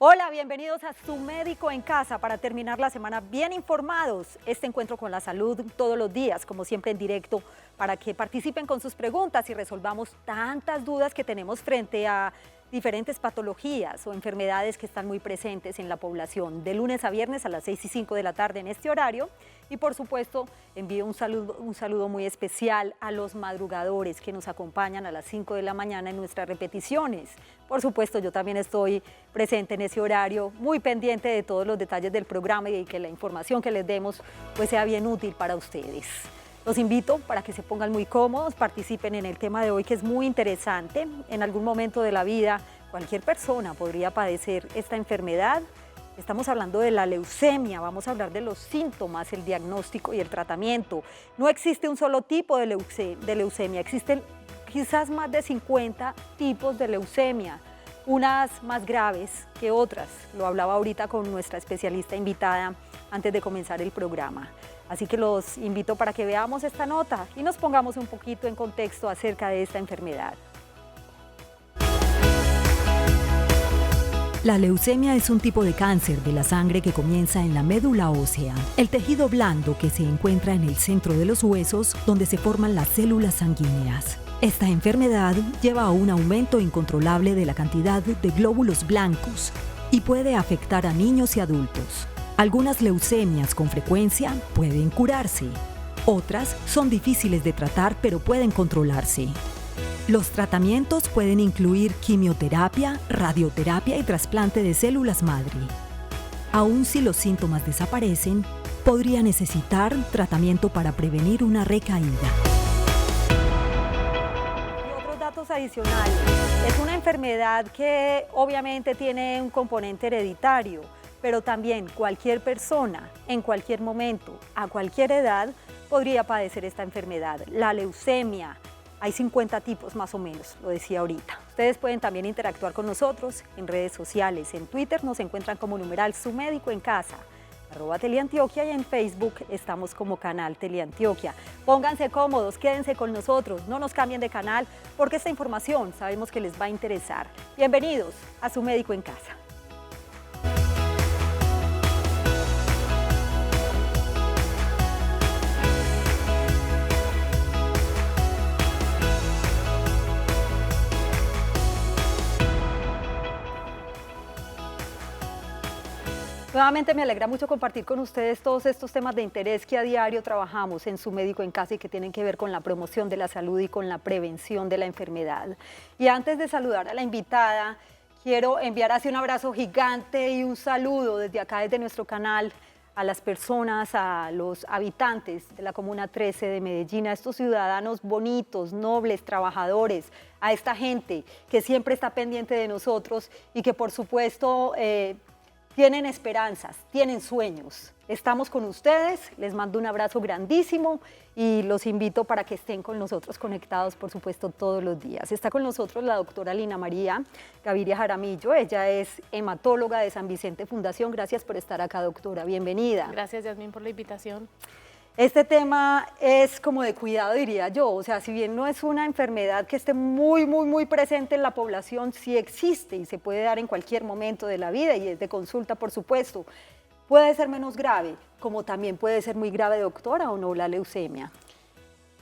Hola, bienvenidos a Su Médico en Casa para terminar la semana bien informados. Este encuentro con la salud todos los días, como siempre en directo, para que participen con sus preguntas y resolvamos tantas dudas que tenemos frente a diferentes patologías o enfermedades que están muy presentes en la población, de lunes a viernes a las 6:05 de la tarde en este horario. Y por supuesto, envío un saludo muy especial a los madrugadores que nos acompañan a las 5 de la mañana en nuestras repeticiones. Por supuesto, yo también estoy presente en ese horario, muy pendiente de todos los detalles del programa y que la información que les demos pues sea bien útil para ustedes. Los invito para que se pongan muy cómodos, participen en el tema de hoy que es muy interesante. En algún momento de la vida, cualquier persona podría padecer esta enfermedad. Estamos hablando de la leucemia, vamos a hablar de los síntomas, el diagnóstico y el tratamiento. No existe un solo tipo de leucemia, existen quizás más de 50 tipos de leucemia, unas más graves que otras. Lo hablaba ahorita con nuestra especialista invitada antes de comenzar el programa. Así que los invito para que veamos esta nota y nos pongamos un poquito en contexto acerca de esta enfermedad. La leucemia es un tipo de cáncer de la sangre que comienza en la médula ósea, el tejido blando que se encuentra en el centro de los huesos donde se forman las células sanguíneas. Esta enfermedad lleva a un aumento incontrolable de la cantidad de glóbulos blancos y puede afectar a niños y adultos. Algunas leucemias con frecuencia pueden curarse, otras son difíciles de tratar pero pueden controlarse. Los tratamientos pueden incluir quimioterapia, radioterapia y trasplante de células madre. Aun si los síntomas desaparecen, podría necesitar tratamiento para prevenir una recaída. Y otros datos adicionales, es una enfermedad que obviamente tiene un componente hereditario, pero también cualquier persona, en cualquier momento, a cualquier edad, podría padecer esta enfermedad, la leucemia. Hay 50 tipos más o menos, lo decía ahorita. Ustedes pueden también interactuar con nosotros en redes sociales. En Twitter nos encuentran como numeral Su Médico en Casa, @Teleantioquia, y en Facebook estamos como Canal Teleantioquia. Pónganse cómodos, quédense con nosotros, no nos cambien de canal porque esta información sabemos que les va a interesar. Bienvenidos a Su Médico en Casa. Nuevamente me alegra mucho compartir con ustedes todos estos temas de interés que a diario trabajamos en Su Médico en Casa y que tienen que ver con la promoción de la salud y con la prevención de la enfermedad. Y antes de saludar a la invitada, quiero enviar así un abrazo gigante y un saludo desde acá, desde nuestro canal, a las personas, a los habitantes de la Comuna 13 de Medellín, a estos ciudadanos bonitos, nobles, trabajadores, a esta gente que siempre está pendiente de nosotros y que por supuesto tienen esperanzas, tienen sueños. Estamos con ustedes, les mando un abrazo grandísimo y los invito para que estén con nosotros conectados, por supuesto, todos los días. Está con nosotros la doctora Lina María Gaviria Jaramillo, ella es hematóloga de San Vicente Fundación. Gracias por estar acá, doctora, bienvenida. Gracias, Yasmín, por la invitación. Este tema es como de cuidado, diría yo, o sea, si bien no es una enfermedad que esté muy presente en la población, sí existe y se puede dar en cualquier momento de la vida y es de consulta, por supuesto. Puede ser menos grave, como también puede ser muy grave, doctora, ¿o no, la leucemia?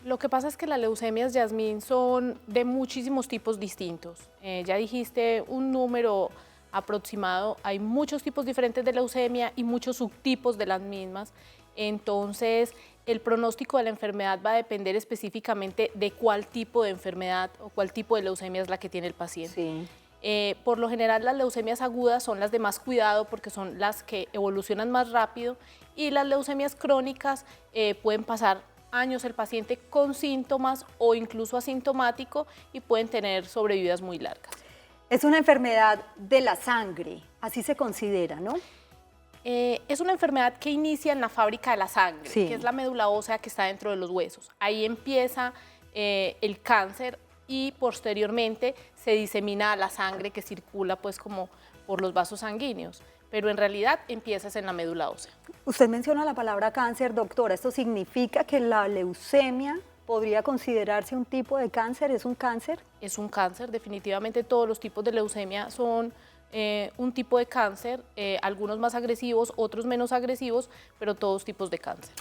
Lo que pasa es que las leucemias, Yasmín, son de muchísimos tipos distintos. Ya dijiste un número aproximado, hay muchos tipos diferentes de leucemia y muchos subtipos de las mismas. Entonces, el pronóstico de la enfermedad va a depender específicamente de cuál tipo de enfermedad o cuál tipo de leucemia es la que tiene el paciente. Sí. Por lo general, las leucemias agudas son las de más cuidado porque son las que evolucionan más rápido, y las leucemias crónicas pueden pasar años el paciente con síntomas o incluso asintomático y pueden tener sobrevividas muy largas. Es una enfermedad de la sangre, así se considera, ¿no? Es una enfermedad que inicia en la fábrica de la sangre, sí, que es la médula ósea que está dentro de los huesos. Ahí empieza el cáncer y posteriormente se disemina a la sangre que circula pues como por los vasos sanguíneos, pero en realidad empieza en la médula ósea. Usted menciona la palabra cáncer, doctora. ¿Esto significa que la leucemia podría considerarse un tipo de cáncer? ¿Es un cáncer? Es un cáncer, definitivamente todos los tipos de leucemia son un tipo de cáncer, algunos más agresivos, otros menos agresivos, pero todos tipos de cáncer.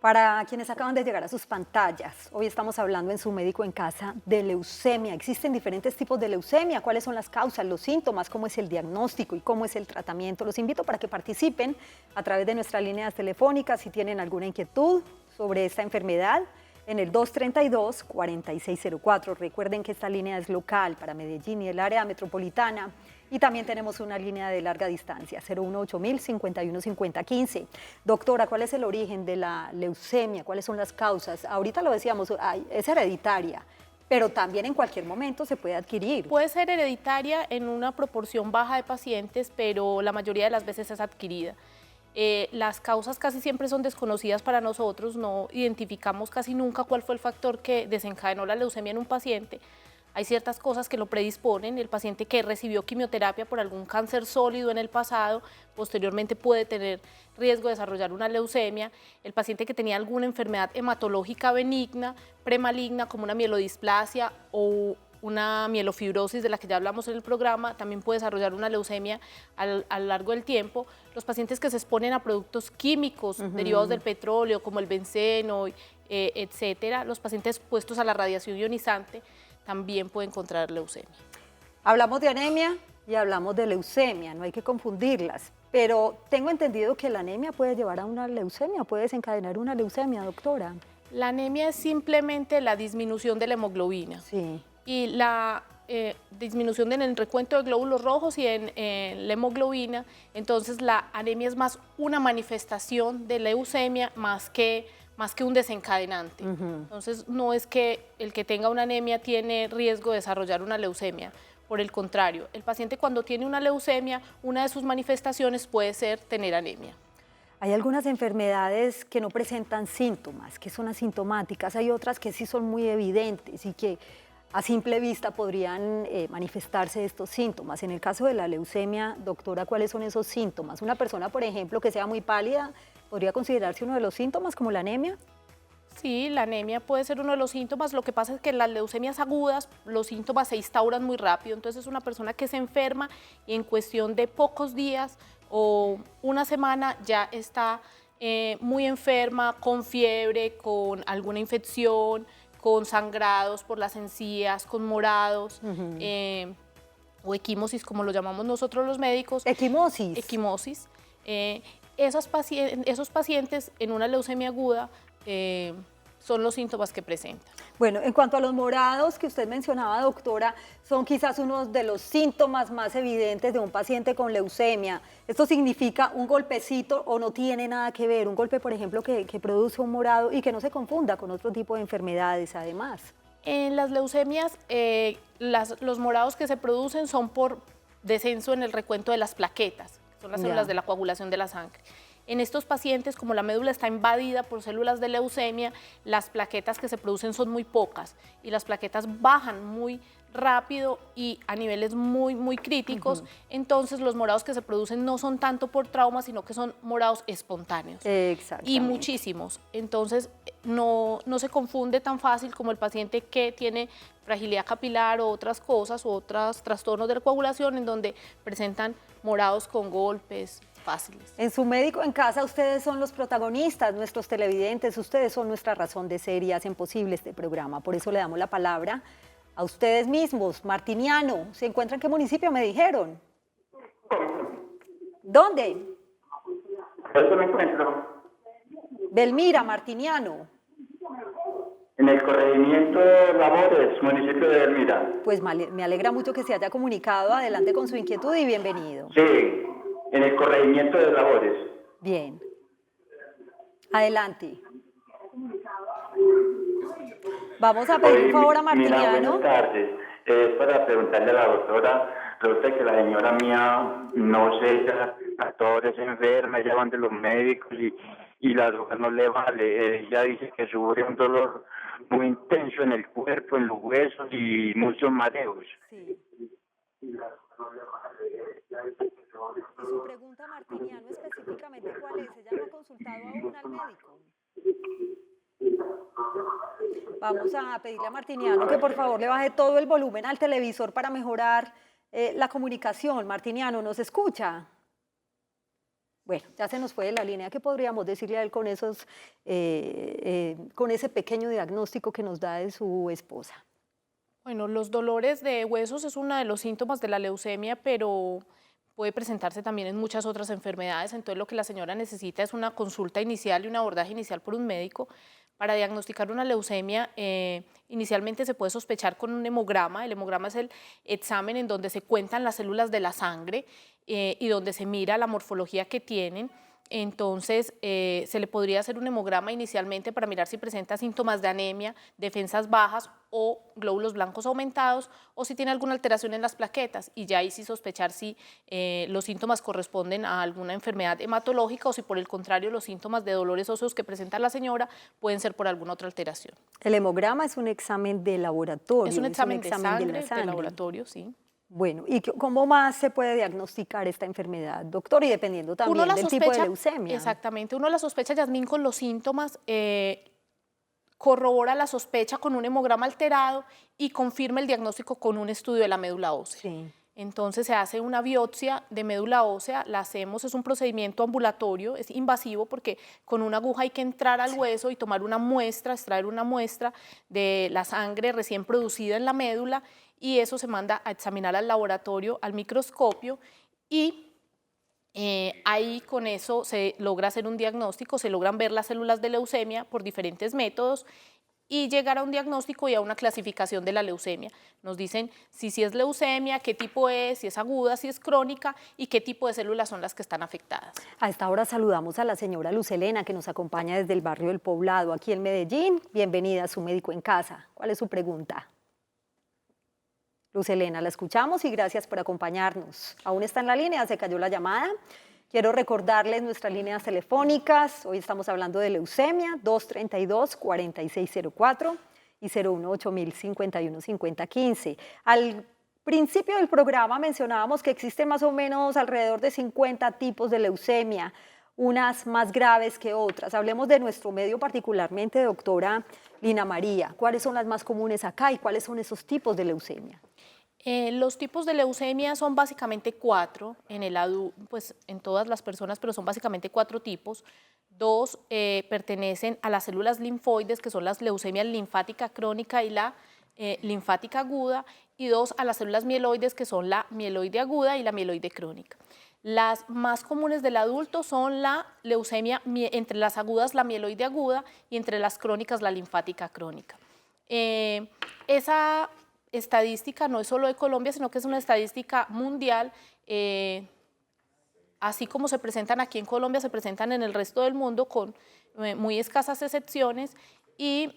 Para quienes acaban de llegar a sus pantallas, hoy estamos hablando en Su Médico en Casa de leucemia. Existen diferentes tipos de leucemia, cuáles son las causas, los síntomas, cómo es el diagnóstico y cómo es el tratamiento. Los invito para que participen a través de nuestras líneas telefónicas si tienen alguna inquietud sobre esta enfermedad en el 232-4604. Recuerden que esta línea es local para Medellín y el área metropolitana. Y también tenemos una línea de larga distancia, 018-051-5015. Doctora, ¿cuál es el origen de la leucemia? ¿Cuáles son las causas? Ahorita lo decíamos, es hereditaria, pero también en cualquier momento se puede adquirir. Puede ser hereditaria en una proporción baja de pacientes, pero la mayoría de las veces es adquirida. Las causas casi siempre son desconocidas para nosotros, no identificamos casi nunca cuál fue el factor que desencadenó la leucemia en un paciente. Hay ciertas cosas que lo predisponen. El paciente que recibió quimioterapia por algún cáncer sólido en el pasado, posteriormente puede tener riesgo de desarrollar una leucemia. El paciente que tenía alguna enfermedad hematológica benigna, premaligna, como una mielodisplasia o una mielofibrosis de la que ya hablamos en el programa, también puede desarrollar una leucemia a lo largo del tiempo. Los pacientes que se exponen a productos químicos derivados del petróleo, como el benceno, etcétera, los pacientes expuestos a la radiación ionizante, también puede encontrar leucemia. Hablamos de anemia y hablamos de leucemia, no hay que confundirlas, pero tengo entendido que la anemia puede llevar a una leucemia, puede desencadenar una leucemia, doctora. La anemia es simplemente la disminución de la hemoglobina. Sí. Y la disminución en el recuento de glóbulos rojos y en la hemoglobina, entonces la anemia es más una manifestación de leucemia más que un desencadenante. Entonces, no es que el que tenga una anemia tiene riesgo de desarrollar una leucemia. Por el contrario, el paciente cuando tiene una leucemia, una de sus manifestaciones puede ser tener anemia. Hay algunas enfermedades que no presentan síntomas, que son asintomáticas. Hay otras que sí son muy evidentes y que a simple vista podrían manifestarse estos síntomas. En el caso de la leucemia, doctora, ¿cuáles son esos síntomas? Una persona, por ejemplo, que sea muy pálida, ¿podría considerarse uno de los síntomas como la anemia? Sí, la anemia puede ser uno de los síntomas. Lo que pasa es que en las leucemias agudas los síntomas se instauran muy rápido. Entonces es una persona que se enferma y en cuestión de pocos días o una semana ya está muy enferma, con fiebre, con alguna infección, con sangrados por las encías, con morados, o equimosis, como lo llamamos nosotros los médicos. ¿Equimosis? Equimosis. Esos pacientes en una leucemia aguda son los síntomas que presentan. Bueno, en cuanto a los morados que usted mencionaba, doctora, son quizás uno de los síntomas más evidentes de un paciente con leucemia. ¿Esto significa un golpecito o no tiene nada que ver? Un golpe, por ejemplo, que produce un morado y que no se confunda con otro tipo de enfermedades, además. En las leucemias, los morados que se producen son por descenso en el recuento de las plaquetas, que son las células de la coagulación de la sangre. En estos pacientes, como la médula está invadida por células de leucemia, las plaquetas que se producen son muy pocas y las plaquetas bajan muy rápido y a niveles muy críticos. Entonces los morados que se producen no son tanto por trauma, sino que son morados espontáneos. Y muchísimos. Entonces no se confunde tan fácil como el paciente que tiene fragilidad capilar o otras cosas, o otros trastornos de la coagulación en donde presentan morados con golpes fáciles. En Su Médico en Casa, ustedes son los protagonistas, nuestros televidentes, ustedes son nuestra razón de ser y hacen posible este programa. Por eso le damos la palabra a ustedes mismos. Martiniano, ¿se encuentra en qué municipio me dijeron? ¿Dónde? ¿Dónde me encuentro? Belmira, Martiniano. En el corregimiento de Labores, municipio de Belmira. Pues me alegra mucho que se haya comunicado. Adelante con su inquietud y bienvenido. Sí, en el corregimiento de Labores. Bien. Adelante. Vamos a pedir un favor a Martiniano. Buenas tardes. Es para preguntarle a la doctora, resulta que la señora mía, no sé, ella es enferma, ella va de los médicos y la droga no le vale. Ella dice que sufre un dolor muy intenso en el cuerpo, en los huesos y muchos mareos. Sí. Y su pregunta, Martiniano, específicamente, ¿cuál es? ¿Ella no ha consultado aún al médico? Vamos a pedirle a Martiniano que por favor le baje todo el volumen al televisor para mejorar la comunicación. Martiniano, ¿nos escucha? Bueno, ya se nos fue de la línea. ¿Qué podríamos decirle a él con con ese pequeño diagnóstico que nos da de su esposa? Bueno, los dolores de huesos es uno de los síntomas de la leucemia, pero puede presentarse también en muchas otras enfermedades. Entonces, lo que la señora necesita es una consulta inicial y un abordaje inicial por un médico. Para diagnosticar una leucemia, inicialmente se puede sospechar con un hemograma. El hemograma es el examen en donde se cuentan las células de la sangre y donde se mira la morfología que tienen. Entonces, se le podría hacer un hemograma inicialmente para mirar si presenta síntomas de anemia, defensas bajas o glóbulos blancos aumentados, o si tiene alguna alteración en las plaquetas, y ya ahí sí sospechar si los síntomas corresponden a alguna enfermedad hematológica o si por el contrario los síntomas de dolores óseos que presenta la señora pueden ser por alguna otra alteración. El hemograma es un examen de laboratorio. Es un examen de sangre, de laboratorio, sí. Bueno, ¿y cómo más se puede diagnosticar esta enfermedad, doctor? Y dependiendo también del tipo de leucemia. Exactamente, uno la sospecha, Yasmín, con los síntomas, corrobora la sospecha con un hemograma alterado y confirma el diagnóstico con un estudio de la médula ósea. Sí. Entonces se hace una biopsia de médula ósea, la hacemos, es un procedimiento ambulatorio, es invasivo porque con una aguja hay que entrar al hueso y tomar una muestra, extraer una muestra de la sangre recién producida en la médula, y eso se manda a examinar al laboratorio, al microscopio, y ahí con eso se logra hacer un diagnóstico, se logran ver las células de leucemia por diferentes métodos y llegar a un diagnóstico y a una clasificación de la leucemia. Nos dicen si es leucemia, qué tipo es, si es aguda, si es crónica y qué tipo de células son las que están afectadas. A esta hora saludamos a la señora Luz Helena, que nos acompaña desde el barrio del Poblado, aquí en Medellín. Bienvenida a Su Médico en Casa. ¿Cuál es su pregunta? Luz Helena, la escuchamos y gracias por acompañarnos. Aún está en la línea, se cayó la llamada. Quiero recordarles nuestras líneas telefónicas. Hoy estamos hablando de leucemia, 232-4604 y 018-051-5015. Al principio del programa mencionábamos que existen más o menos alrededor de 50 tipos de leucemia, unas más graves que otras. Hablemos de nuestro medio particularmente, doctora Lina María. ¿Cuáles son las más comunes acá y cuáles son esos tipos de leucemia? Los tipos de leucemia son básicamente 4 pues en todas las personas, pero son básicamente 4 tipos. 2 pertenecen a las células linfoides, que son las leucemias linfática crónica y la linfática aguda, y 2 a las células mieloides, que son la mieloide aguda y la mieloide crónica. Las más comunes del adulto son la leucemia, entre las agudas la mieloide aguda y entre las crónicas la linfática crónica. Esa estadística no es solo de Colombia, sino que es una estadística mundial. Así como se presentan aquí en Colombia, se presentan en el resto del mundo con muy escasas excepciones, y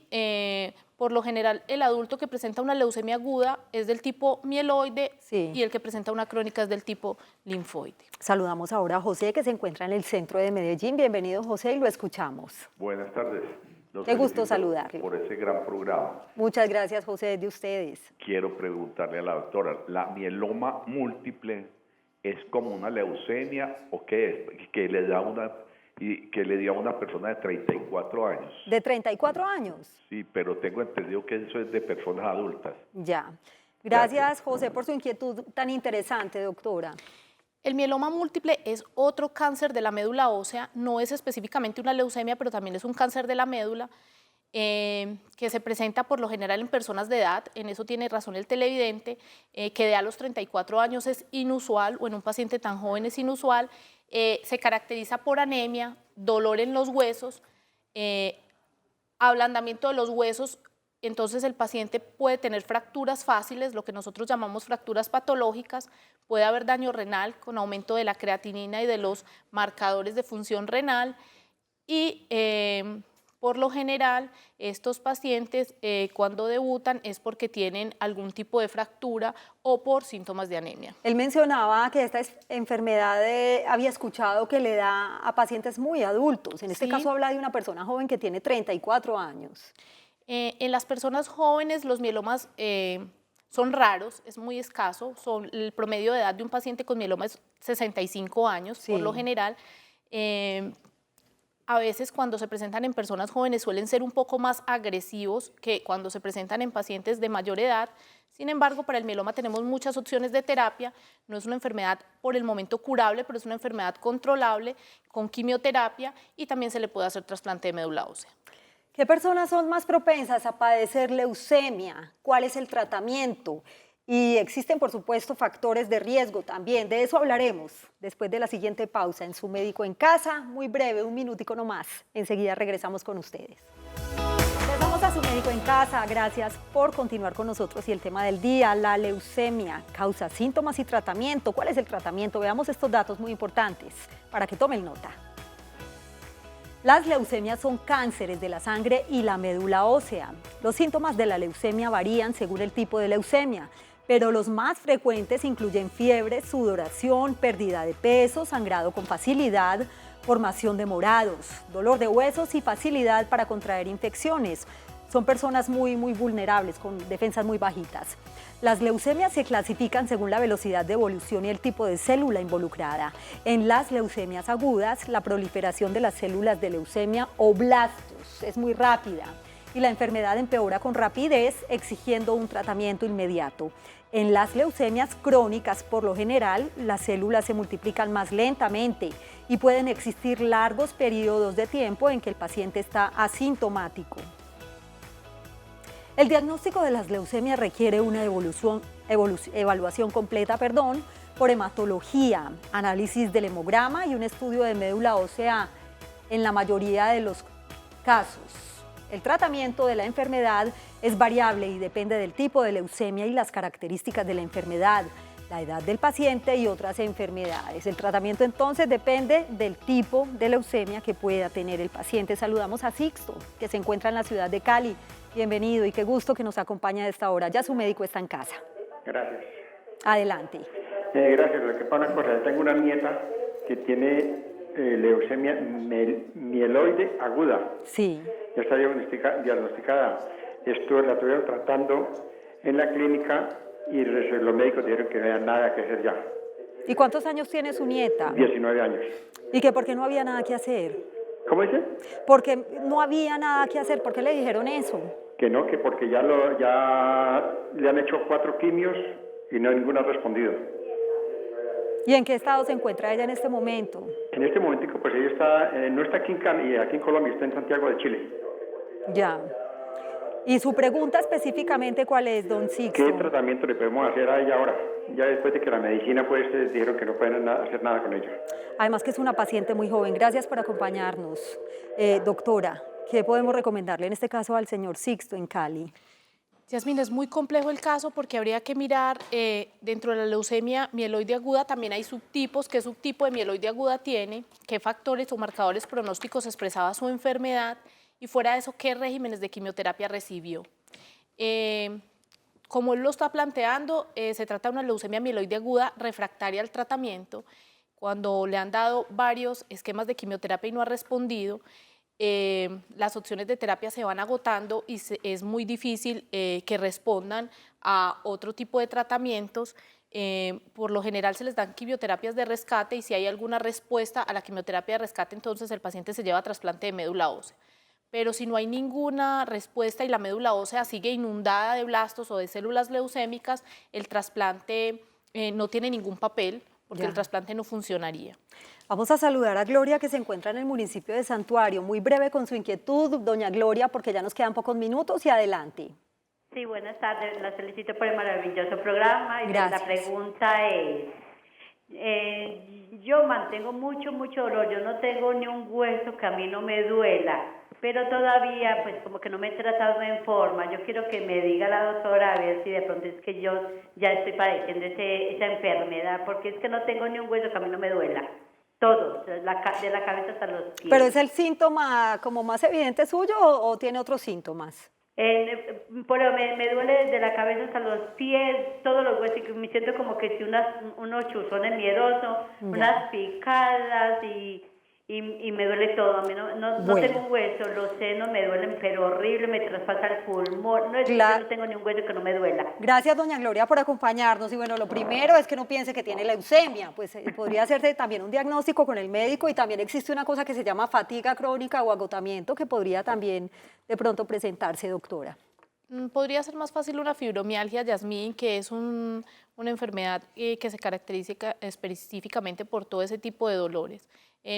por lo general el adulto que presenta una leucemia aguda es del tipo mieloide, sí, y el que presenta una crónica es del tipo linfoide. Saludamos ahora a José, que se encuentra en el centro de Medellín. Bienvenido, José, y lo escuchamos. Buenas tardes. Qué gusto saludarle. Por ese gran programa. Muchas gracias, José, de ustedes. Quiero preguntarle a la doctora, ¿la mieloma múltiple es como una leucemia o qué es? Que le dio a una persona de 34 años. ¿De 34 años? Sí, pero tengo entendido que eso es de personas adultas. Ya. Gracias, José, por su inquietud tan interesante, doctora. El mieloma múltiple es otro cáncer de la médula ósea, no es específicamente una leucemia, pero también es un cáncer de la médula, que se presenta por lo general en personas de edad. En eso tiene razón el televidente, que de a los 34 años es inusual, o en un paciente tan joven es inusual. Se caracteriza por anemia, dolor en los huesos, ablandamiento de los huesos. Entonces el paciente puede tener fracturas fáciles, lo que nosotros llamamos fracturas patológicas, puede haber daño renal con aumento de la creatinina y de los marcadores de función renal, y por lo general estos pacientes cuando debutan es porque tienen algún tipo de fractura o por síntomas de anemia. Él mencionaba que esta enfermedad había escuchado que le da a pacientes muy adultos. En este caso habla de una persona joven que tiene 34 años. En las personas jóvenes los mielomas son raros, es muy escaso. El promedio de edad de un paciente con mieloma es 65 años, por lo general. a veces cuando se presentan en personas jóvenes suelen ser un poco más agresivos que cuando se presentan en pacientes de mayor edad. Sin embargo, para el mieloma tenemos muchas opciones de terapia. No es una enfermedad por el momento curable, pero es una enfermedad controlable con quimioterapia y también se le puede hacer trasplante de médula ósea. ¿Qué personas son más propensas a padecer leucemia? ¿Cuál es el tratamiento? Y existen, por supuesto, factores de riesgo también. De eso hablaremos después de la siguiente pausa en Su Médico en Casa. Muy breve, un minutico nomás. Enseguida regresamos con ustedes. Regresamos a Su Médico en Casa. Gracias por continuar con nosotros. Y el tema del día, la leucemia, causa, síntomas y tratamiento. ¿Cuál es el tratamiento? Veamos estos datos muy importantes para que tomen nota. Las leucemias son cánceres de la sangre y la médula ósea. Los síntomas de la leucemia varían según el tipo de leucemia, pero los más frecuentes incluyen fiebre, sudoración, pérdida de peso, sangrado con facilidad, formación de morados, dolor de huesos y facilidad para contraer infecciones. Son personas muy vulnerables, con defensas muy bajitas. Las leucemias se clasifican según la velocidad de evolución y el tipo de célula involucrada. En las leucemias agudas, la proliferación de las células de leucemia o blastos es muy rápida y la enfermedad empeora con rapidez, exigiendo un tratamiento inmediato. En las leucemias crónicas, por lo general, las células se multiplican más lentamente y pueden existir largos periodos de tiempo en que el paciente está asintomático. El diagnóstico de las leucemias requiere una evaluación completa por hematología, análisis del hemograma y un estudio de médula ósea en la mayoría de los casos. El tratamiento de la enfermedad es variable y depende del tipo de leucemia y las características de la enfermedad, la edad del paciente y otras enfermedades. El tratamiento entonces depende del tipo de leucemia que pueda tener el paciente. Saludamos a Sixto, que se encuentra en la ciudad de Cali. Bienvenido y qué gusto que nos acompañe a esta hora. Ya Su Médico está en casa. Gracias. Adelante. Gracias. Lo que pasa una cosa, yo tengo una nieta que tiene leucemia mieloide aguda. Sí. Ya está diagnosticada. La estuvieron tratando en la clínica y los médicos dijeron que no había nada que hacer ya. ¿Y cuántos años tiene su nieta? 19 años. ¿Y que por qué no había nada que hacer? ¿Cómo dice? Porque no había nada que hacer. ¿Por qué le dijeron eso? Que no, que porque ya le han hecho 4 quimios y ninguna ha respondido. ¿Y en qué estado se encuentra ella en este momento? En este momento, pues ella está, no está aquí en Colombia, está en Santiago de Chile. Ya. ¿Y su pregunta específicamente cuál es, don Sixto? ¿Qué tratamiento le podemos hacer a ella ahora? Ya después de que la medicina, pues, dijeron que no pueden hacer nada con ella. Además que es una paciente muy joven. Gracias por acompañarnos. Doctora, ¿qué podemos recomendarle en este caso al señor Sixto en Cali? Yasmín, es muy complejo el caso porque habría que mirar dentro de la leucemia mieloide aguda, también hay subtipos, qué subtipo de mieloide aguda tiene, qué factores o marcadores pronósticos expresaba su enfermedad y fuera de eso, qué regímenes de quimioterapia recibió. Como él lo está planteando, se trata de una leucemia mieloide aguda refractaria al tratamiento. Cuando le han dado varios esquemas de quimioterapia y no ha respondido, las opciones de terapia se van agotando y es muy difícil que respondan a otro tipo de tratamientos. Por lo general se les dan quimioterapias de rescate y si hay alguna respuesta a la quimioterapia de rescate, entonces el paciente se lleva a trasplante de médula ósea. Pero si no hay ninguna respuesta y la médula ósea sigue inundada de blastos o de células leucémicas, el trasplante no tiene ningún papel porque el trasplante no funcionaría. Vamos a saludar a Gloria, que se encuentra en el municipio de Santuario. Muy breve con su inquietud, doña Gloria, porque ya nos quedan pocos minutos y adelante. Sí, buenas tardes. La felicito por el maravilloso programa. Y gracias. La pregunta es, yo mantengo mucho dolor. Yo no tengo ni un hueso que a mí no me duela, pero todavía pues como que no me he tratado en forma. Yo quiero que me diga la doctora a ver si de pronto es que yo ya estoy padeciendo esa enfermedad, porque es que no tengo ni un hueso que a mí no me duela. Todo, de la cabeza hasta los pies. ¿Pero es el síntoma como más evidente suyo o tiene otros síntomas? Pero me duele desde la cabeza hasta los pies, todos los huesos, y me siento como que si unos chuzones miedosos, unas picadas y y me duele todo. A mí no Bueno. tengo un hueso, los senos me duelen, pero horrible, me traspasa el pulmón. No es que Claro. yo no tengo ni un hueso que no me duela. Gracias, doña Gloria, por acompañarnos. Y bueno, lo primero es que no piense que tiene leucemia, pues podría hacerse también un diagnóstico con el médico y también existe una cosa que se llama fatiga crónica o agotamiento que podría también de pronto presentarse, doctora. Podría ser más fácil una fibromialgia, Yasmín, que es una enfermedad que se caracteriza específicamente por todo ese tipo de dolores.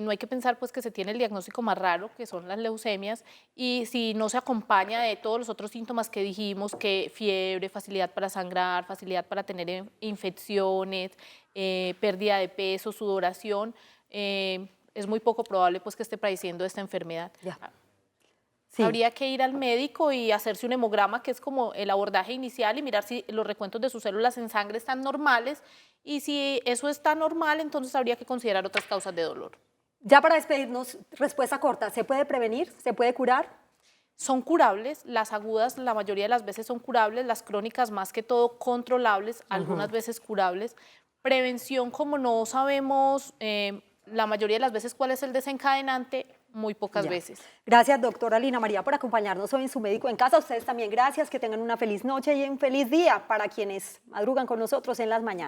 No hay que pensar pues que se tiene el diagnóstico más raro, que son las leucemias, y si no se acompaña de todos los otros síntomas que dijimos, que fiebre, facilidad para sangrar, facilidad para tener infecciones, pérdida de peso, sudoración, es muy poco probable pues que esté padeciendo esta enfermedad. Ya. Sí. Habría que ir al médico y hacerse un hemograma, que es como el abordaje inicial, y mirar si los recuentos de sus células en sangre están normales, y si eso está normal, entonces habría que considerar otras causas de dolor. Ya para despedirnos, respuesta corta, ¿se puede prevenir? ¿Se puede curar? Son curables, las agudas la mayoría de las veces son curables, las crónicas más que todo controlables, algunas veces curables. Prevención, como no sabemos la mayoría de las veces cuál es el desencadenante, muy pocas Ya. veces. Gracias, doctora Lina María, por acompañarnos hoy en Su Médico en Casa. A ustedes también gracias, que tengan una feliz noche y un feliz día para quienes madrugan con nosotros en las mañanas.